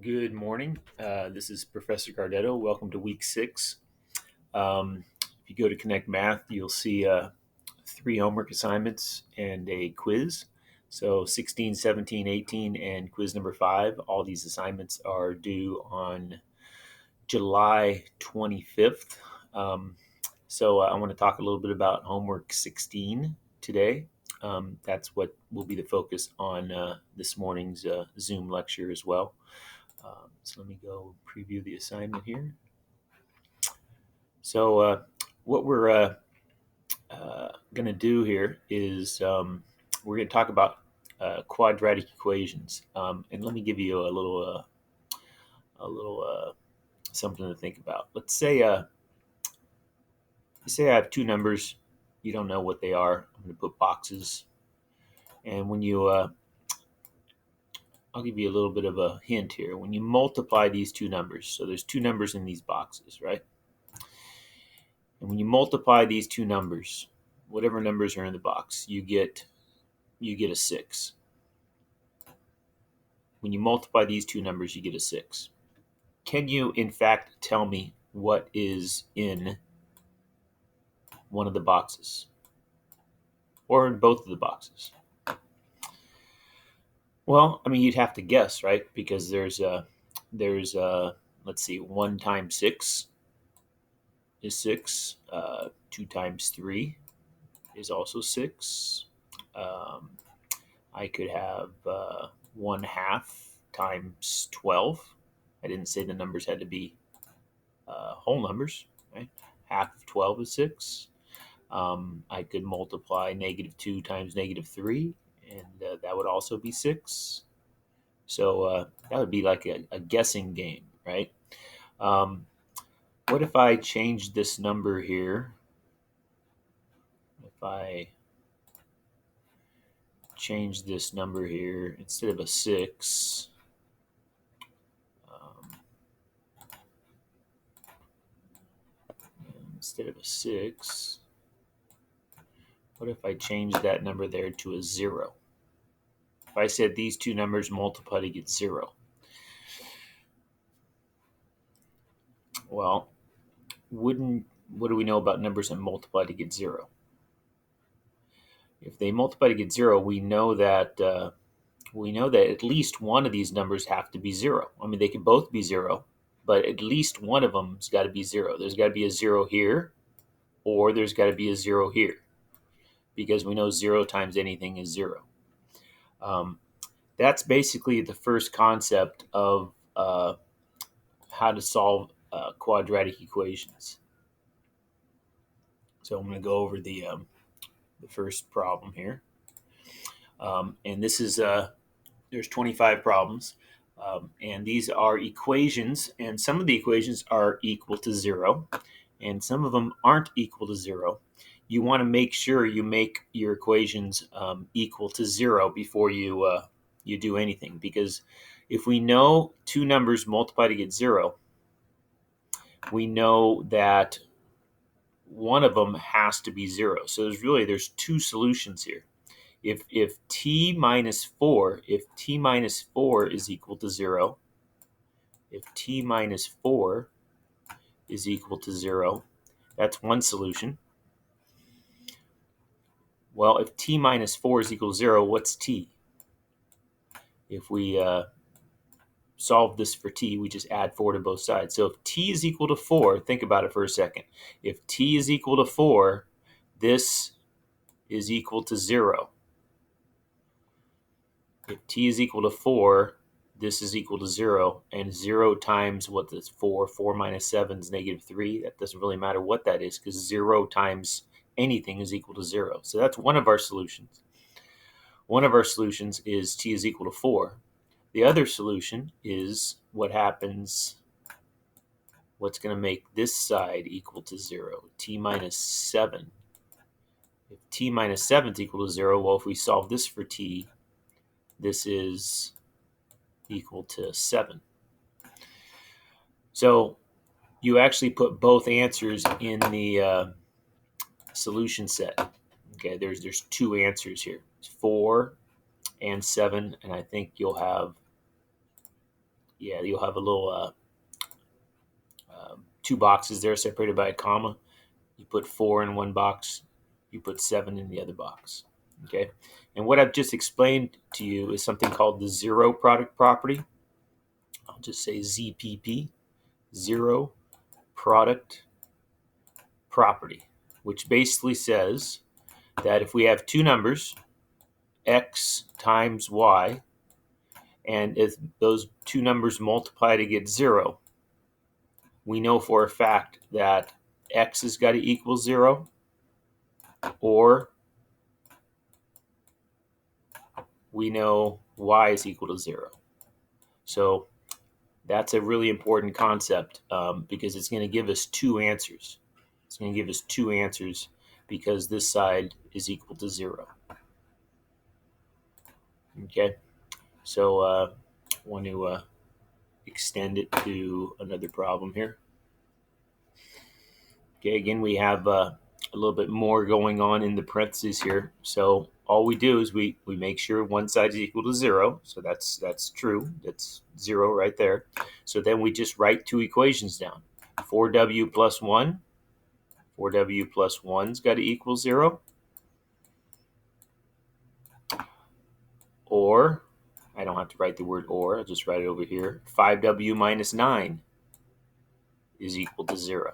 Good morning. This is Professor Gardetto. Welcome to week 6. If you go to Connect Math, you'll see 3 homework assignments and a quiz. So 16, 17, 18, and quiz number 5. All these assignments are due on July 25th. I want to talk a little bit about homework 16 today. That's what will be the focus on this morning's Zoom lecture as well. So let me go preview the assignment here. So what we're going to do here is we're going to talk about quadratic equations, and let me give you a little something to think about. Let's say I have two numbers. You don't know what they are. I'm going to put boxes, and when you I'll give you a little bit of a hint here. When you multiply these two numbers, so there's two numbers in these boxes, right? And when you multiply these two numbers, whatever numbers are in the box, you get a 6. When you multiply these two numbers, you get a 6. Can you, in fact, tell me what is in one of the boxes? Or in both of the boxes? Well, I mean, you'd have to guess, right? Because let's see, 1 times 6 is 6. 2 times 3 is also 6. Um, I could have 1/2 times 12. I didn't say the numbers had to be whole numbers, right? Half of 12 is 6. I could multiply -2 times -3, and that would also be 6. So that would be like a guessing game, right? Um, what if I change this number here? If I change this number here, instead of a 6, um, instead of a 6, what if I change that number there to a 0? If I said these two numbers multiply to get 0, well, what do we know about numbers that multiply to get 0? If they multiply to get 0, we know that at least one of these numbers have to be 0. I mean, they can both be 0, but at least one of them's got to be 0. There's got to be a 0 here, or there's got to be a 0 here, because we know 0 times anything is 0. That's basically the first concept of how to solve quadratic equations. So I'm going to go over the first problem here, and this is there's 25 problems, and these are equations, and some of the equations are equal to 0, and some of them aren't equal to 0. You want to make sure you make your equations equal to 0 before you do anything, because if we know two numbers multiply to get 0, we know that one of them has to be 0. So there's two solutions here. If t minus 4 is equal to 0, if t minus 4 is equal to 0, that's one solution. Well, if t minus 4 is equal to 0, what's t? If we solve this for t, we just add 4 to both sides. So if t is equal to 4, think about it for a second. If t is equal to 4, this is equal to 0. If t is equal to 4, this is equal to 0. And 0 times what is 4? 4 minus 7 is -3. That doesn't really matter what that is, because 0 times anything is equal to 0. So that's one of our solutions. One of our solutions is t is equal to 4. The other solution is what's going to make this side equal to 0, t minus 7. If t minus 7 is equal to 0, well, if we solve this for t, this is equal to 7. So you actually put both answers in the solution set. Okay, there's two answers here. It's 4 and 7, and I think you'll have yeah, you'll have a little 2 boxes there separated by a comma. You put 4 in one box, you put 7 in the other box. Okay, and what I've just explained to you is something called the zero product property. I'll just say ZPP, zero product property, which basically says that if we have two numbers, x times y, and if those two numbers multiply to get 0, we know for a fact that x has got to equal 0, or we know y is equal to 0. So that's a really important concept because it's going to give us two answers. It's going to give us two answers because this side is equal to 0. Okay, so I want to extend it to another problem here. Okay, again, we have a little bit more going on in the parentheses here. So all we do is we make sure one side is equal to 0. So that's true. That's 0 right there. So then we just write two equations down. 4w plus 1. 4w plus 1's got to equal 0. Or, I don't have to write the word or, I'll just write it over here. 5w minus 9 is equal to 0.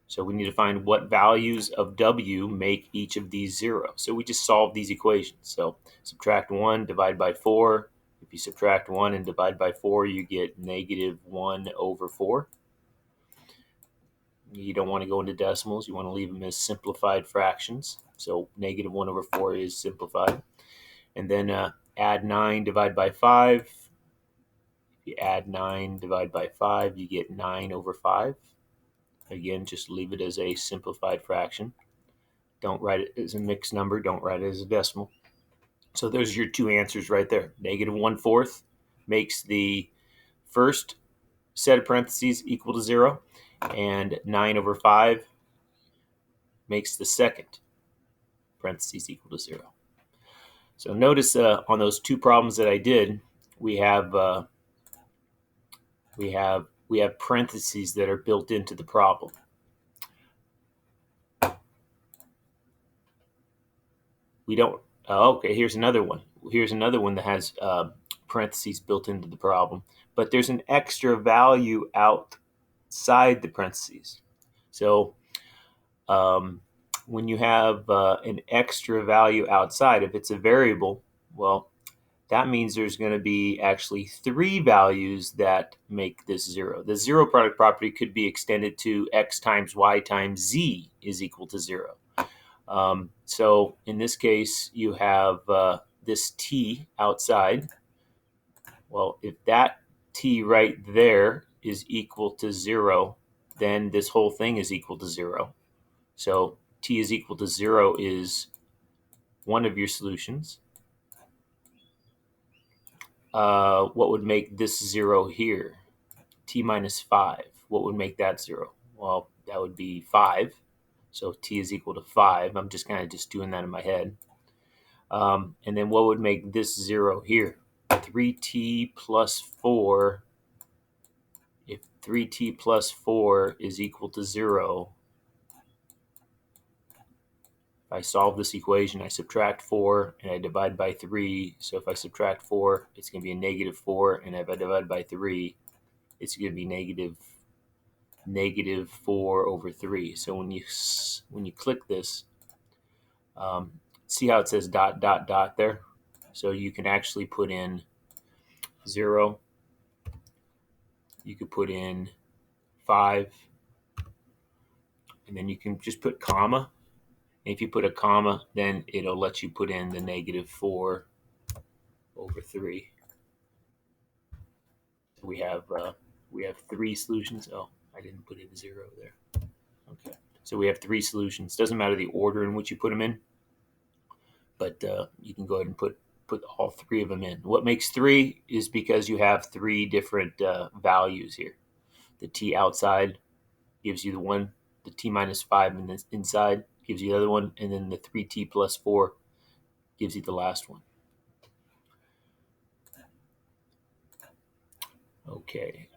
So we need to find what values of w make each of these 0. So we just solve these equations. So subtract 1, divide by 4. If you subtract 1 and divide by 4, you get negative 1 over 4. You don't want to go into decimals. You want to leave them as simplified fractions. So negative 1 over 4 is simplified. And then add 9, divide by 5. If you add 9, divide by 5, you get 9 over 5. Again, just leave it as a simplified fraction. Don't write it as a mixed number. Don't write it as a decimal. So those are your two answers right there. Negative 1/4 makes the first set of parentheses equal to 0, and 9 over 5 makes the second parentheses equal to 0. So notice on those two problems that I did, we have parentheses that are built into the problem. We don't. Okay, here's another one. Here's another one that has parentheses built into the problem, but there's an extra value outside the parentheses. So when you have an extra value outside, if it's a variable, well, that means there's going to be actually 3 values that make this 0. The zero product property could be extended to x times y times z is equal to 0. So in this case, you have this t outside. Well, if that t right there is equal to 0, then this whole thing is equal to 0. So t is equal to 0 is one of your solutions. What would make this 0 here? T minus 5. What would make that 0? Well, that would be 5. So t is equal to 5. I'm just kind of just doing that in my head. And then what would make this 0 here? 3t plus 4. If 3t plus 4 is equal to 0, if I solve this equation, I subtract 4 and I divide by 3. So if I subtract 4, it's going to be a negative 4. And if I divide by 3, it's going to be negative 4 over 3. So when you click this, see how it says dot, dot, dot there? So you can actually put in 0. You could put in 5. And then you can just put comma. And if you put a comma, then it'll let you put in the negative 4 over 3. We have 3 solutions. Oh, I didn't put in 0 there. Okay. So we have 3 solutions. Doesn't matter the order in which you put them in, but you can go ahead and put all 3 of them in. What makes 3 is because you have 3 different values here. The t outside gives you the one, the t minus 5 in the inside gives you the other one, and then the 3t plus 4 gives you the last one. Okay,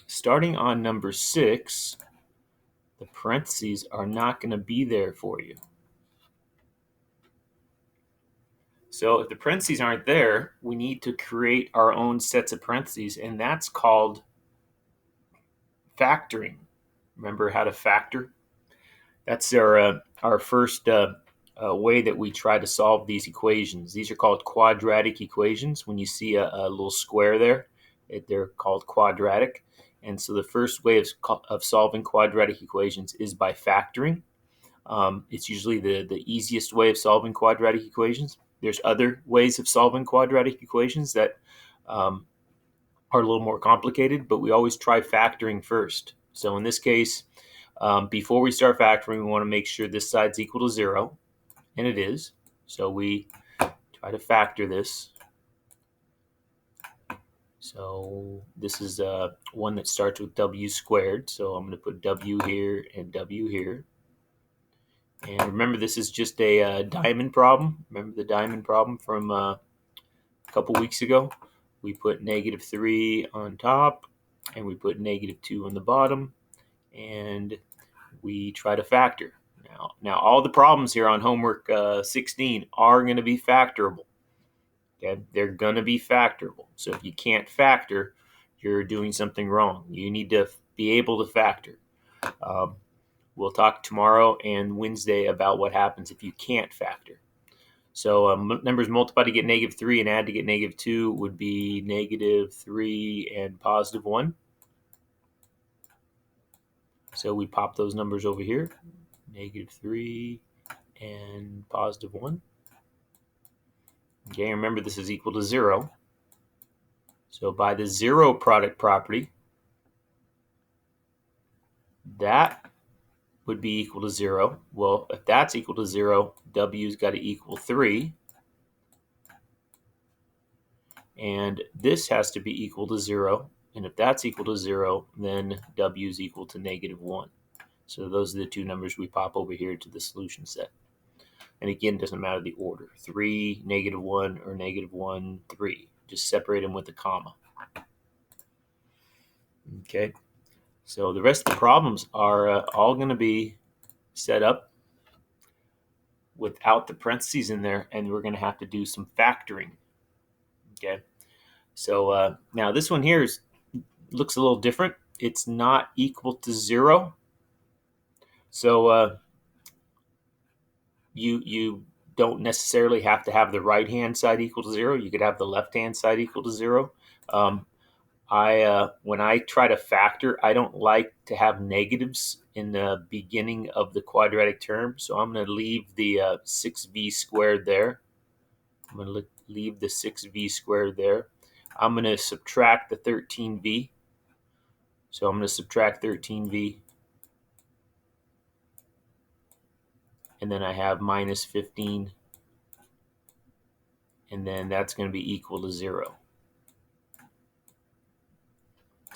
starting on number 6, the parentheses are not going to be there for you. So if the parentheses aren't there, we need to create our own sets of parentheses, and that's called factoring. Remember how to factor? That's our first way that we try to solve these equations. These are called quadratic equations. When you see a little square there, they're called quadratic. And so the first way of solving quadratic equations is by factoring. It's usually the easiest way of solving quadratic equations. There's other ways of solving quadratic equations that are a little more complicated, but we always try factoring first. So in this case, before we start factoring, we want to make sure this side's equal to 0, and it is. So we try to factor this. So this is one that starts with w squared. So I'm going to put w here and w here. And remember, this is just a diamond problem. Remember the diamond problem from a couple weeks ago? We put -3 on top, and we put -2 on the bottom, and we try to factor. Now all the problems here on homework 16 are going to be factorable. Okay, they're going to be factorable. So if you can't factor, you're doing something wrong. You need to be able to factor. We'll talk tomorrow and Wednesday about what happens if you can't factor. So numbers multiply to get -3 and add to get -2 would be -3 and +1. So we pop those numbers over here, -3 and +1. Okay, remember this is equal to 0. So by the zero product property, that would be equal to 0. Well, if that's equal to 0, w's got to equal 3. And this has to be equal to 0. And if that's equal to 0, then w is equal to -1. So those are the two numbers we pop over here to the solution set. And again, it doesn't matter the order. 3, -1, or -1, 3. Just separate them with a comma. Okay. So the rest of the problems are all going to be set up without the parentheses in there, and we're going to have to do some factoring. Okay. So now this one here looks a little different. It's not equal to 0. So you don't necessarily have to have the right-hand side equal to 0. You could have the left-hand side equal to 0. When I try to factor, I don't like to have negatives in the beginning of the quadratic term. So I'm going to leave the 6v squared there. I'm going to leave the 6v squared there. I'm going to subtract the 13v. So I'm going to subtract 13v. And then I have -15. And then that's going to be equal to 0.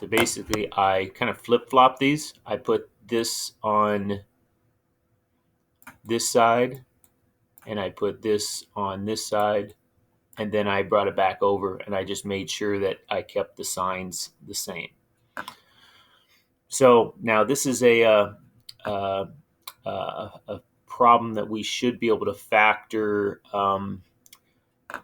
So basically, I kind of flip-flop these. I put this on this side, and I put this on this side, and then I brought it back over, and I just made sure that I kept the signs the same. So now this is a problem that we should be able to factor.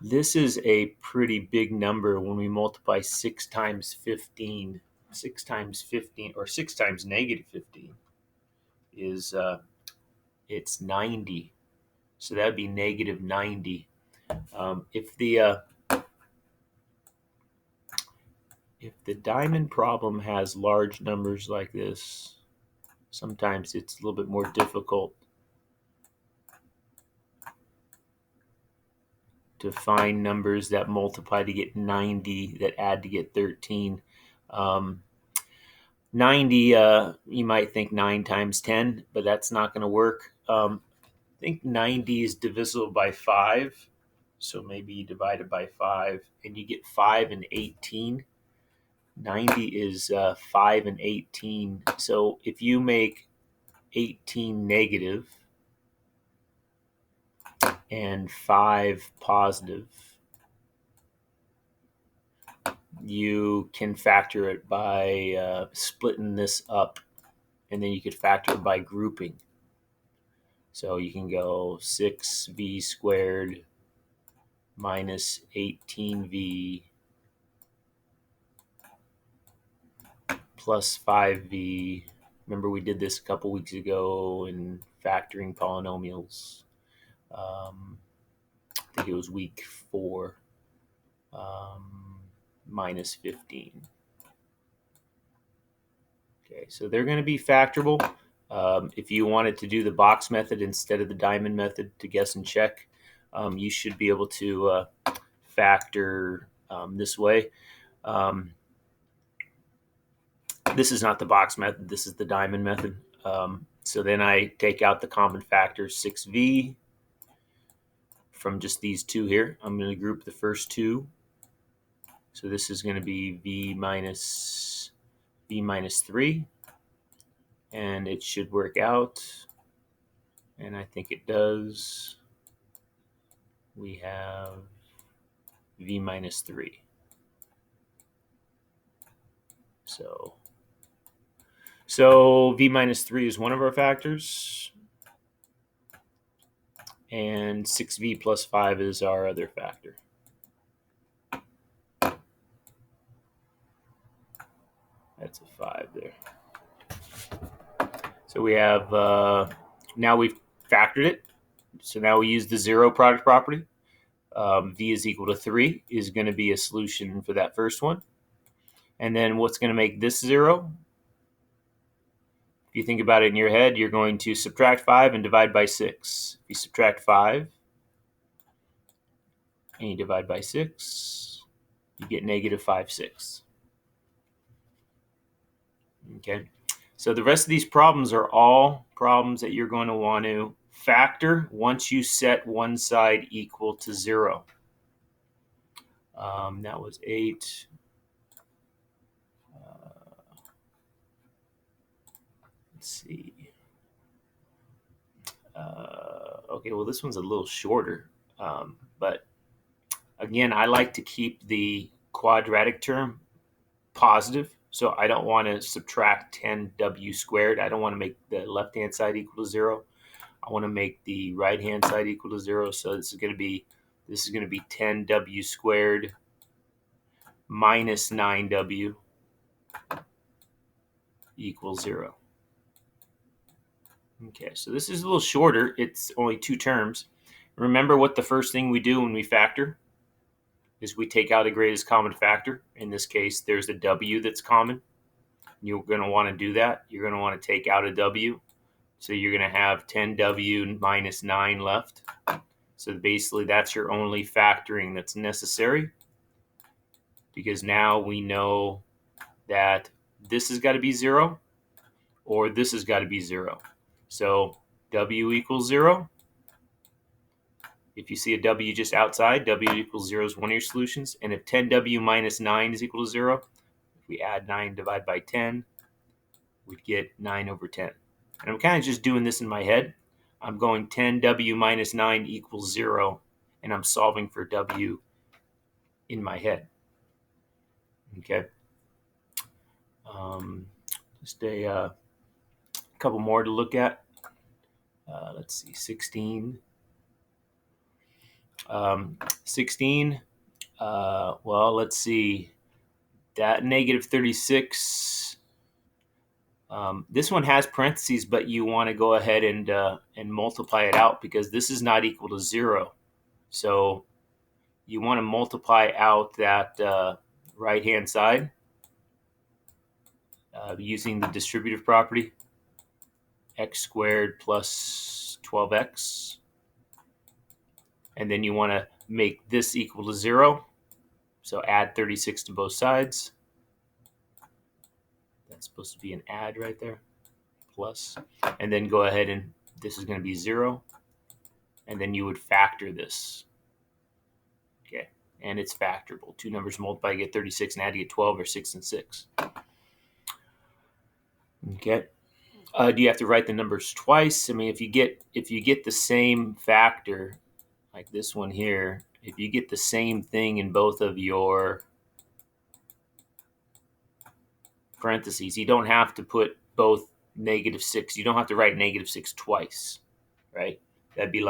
This is a pretty big number when we multiply 6 times 15. 6 times 15, or 6 times -15 is it's 90. So that'd be -90. If the diamond problem has large numbers like this, sometimes it's a little bit more difficult to find numbers that multiply to get 90, that add to get 13. 90, you might think 9 times 10, but that's not going to work. I think 90 is divisible by 5. So maybe you divide it by 5, and you get 5 and 18. 90 is 5 and 18. So if you make 18 negative and 5 positive, you can factor it by splitting this up, and then you could factor it by grouping. So you can go 6v squared minus 18v plus 5v. Remember we did this a couple weeks ago in factoring polynomials. I think it was week 4. Minus 15. Okay, so they're going to be factorable. If you wanted to do the box method instead of the diamond method to guess and check, you should be able to factor this way. This is not the box method. This is the diamond method. So then I take out the common factor 6v from just these two here. I'm going to group the first two. So this is going to be v minus 3. And it should work out. And I think it does. We have v minus 3. So v minus 3 is one of our factors. And 6v plus 5 is our other factor. That's a 5 there. So we have, now we've factored it. So now we use the zero product property. V is equal to 3 is going to be a solution for that first one. And then what's going to make this 0? If you think about it in your head, you're going to subtract 5 and divide by 6. If you subtract 5 and you divide by 6, you get negative 5/6. Okay. So the rest of these problems are all problems that you're going to want to factor once you set one side equal to 0. That was 8. Let's see. Okay, well, this one's a little shorter. But again, I like to keep the quadratic term positive. So I don't want to subtract 10w squared. I don't want to make the left-hand side equal to 0. I want to make the right-hand side equal to 0. So this is going to be 10w squared minus 9w equals 0. Okay, so this is a little shorter. It's only 2 terms. Remember what the first thing we do when we factor is we take out a greatest common factor. In this case, there's a w that's common. You're going to want to do that. You're going to want to take out a w. So you're going to have 10w minus 9 left. So basically, that's your only factoring that's necessary, because now we know that this has got to be 0 or this has got to be 0. So w equals 0. If you see a w just outside, w equals 0 is one of your solutions. And if 10w minus 9 is equal to 0, if we add 9 divided by 10, we'd get 9 over 10. And I'm kind of just doing this in my head. I'm going 10w minus 9 equals 0, and I'm solving for w in my head. Okay. Just a couple more to look at. Let's see, 16. 16, well, let's see, that negative 36, this one has parentheses, but you want to go ahead and multiply it out, because this is not equal to 0. So you want to multiply out that right-hand side using the distributive property, x squared plus 12x. And then you want to make this equal to 0. So add 36 to both sides. That's supposed to be an add right there. Plus. And then go ahead and this is going to be 0. And then you would factor this. Okay. And it's factorable. Two numbers multiply to get 36 and add to get 12, or 6 and 6. Okay. Do you have to write the numbers twice? I mean, if you get the same factor, like this one here, if you get the same thing in both of your parentheses. You don't have to put both -6. You don't have to write -6 twice, right? That'd be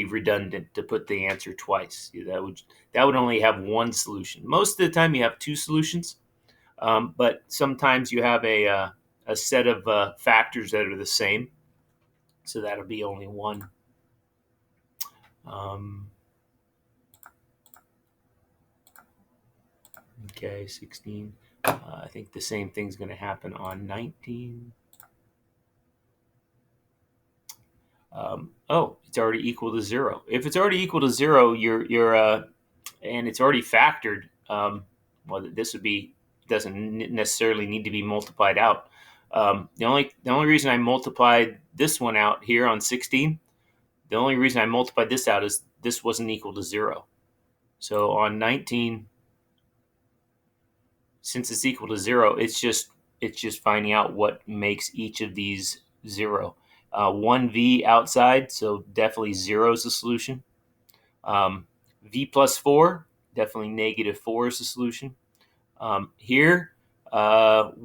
redundant to put the answer twice. That would only have one solution. Most of the time, you have two solutions, but sometimes you have a set of factors that are the same, so that'll be only one. Okay, 16. I think the same thing's going to happen on 19. It's already equal to 0. If it's already equal to 0, and it's already factored. Well, this doesn't necessarily need to be multiplied out. The only reason I multiplied this one out here on 16, the only reason I multiplied this out is this wasn't equal to 0. So on 19, since it's equal to 0, it's just finding out what makes each of these 0. 1v outside, so definitely 0 is the solution. V plus 4, definitely -4 is the solution. Here, let's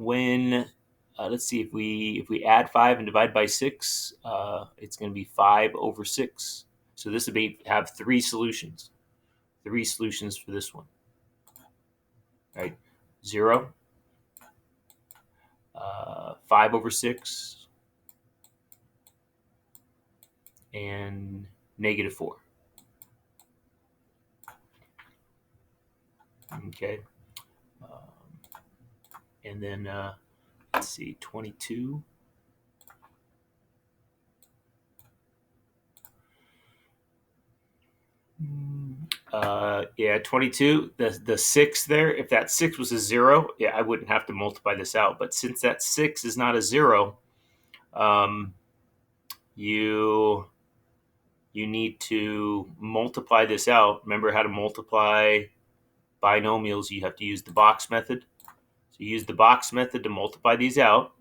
see, if we add 5 and divide by 6, it's going to be 5/6. So this would have 3 solutions. 3 solutions for this one. Right? 0, 5/6, and -4. Okay. And then let's see, 22. Yeah, 22. The 6 there. If that 6 was a 0, yeah, I wouldn't have to multiply this out. But since that 6 is not a 0, you need to multiply this out. Remember how to multiply binomials? You have to use the box method. So you use the box method to multiply these out.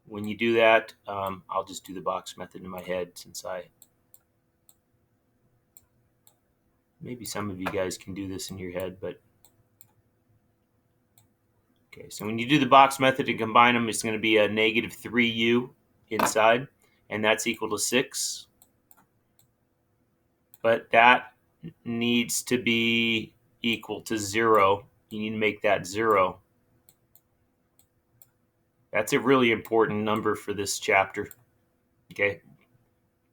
When you do that, I'll just do the box method in my head since maybe some of you guys can do this in your head, but okay. So when you do the box method and combine them, it's going to be a -3u inside, and that's equal to 6. But that needs to be equal to 0. You need to make that 0. That's a really important number for this chapter. Okay.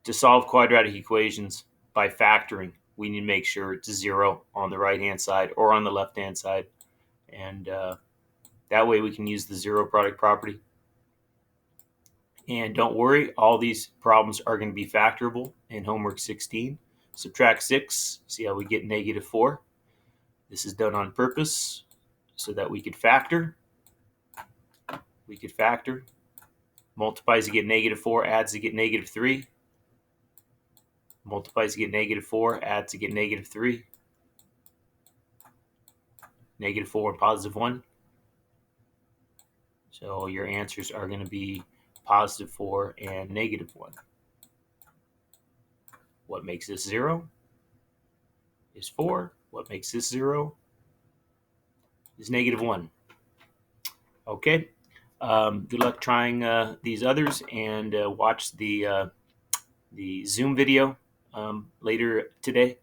To solve quadratic equations by factoring, we need to make sure it's 0 on the right-hand side or on the left-hand side. And that way we can use the zero product property. And don't worry, all these problems are going to be factorable in homework 16. Subtract 6, see how we get -4. This is done on purpose so that we could factor. Multiplies to get -4, adds to get -3. Multiplies to get -4, adds to get -3. -4 and +1. So your answers are going to be +4 and -1. What makes this 0 is 4. What makes this 0 is -1. Okay. Good luck trying these others, and watch the Zoom video later today,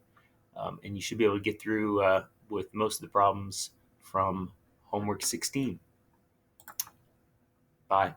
and you should be able to get through with most of the problems from homework 16. Bye.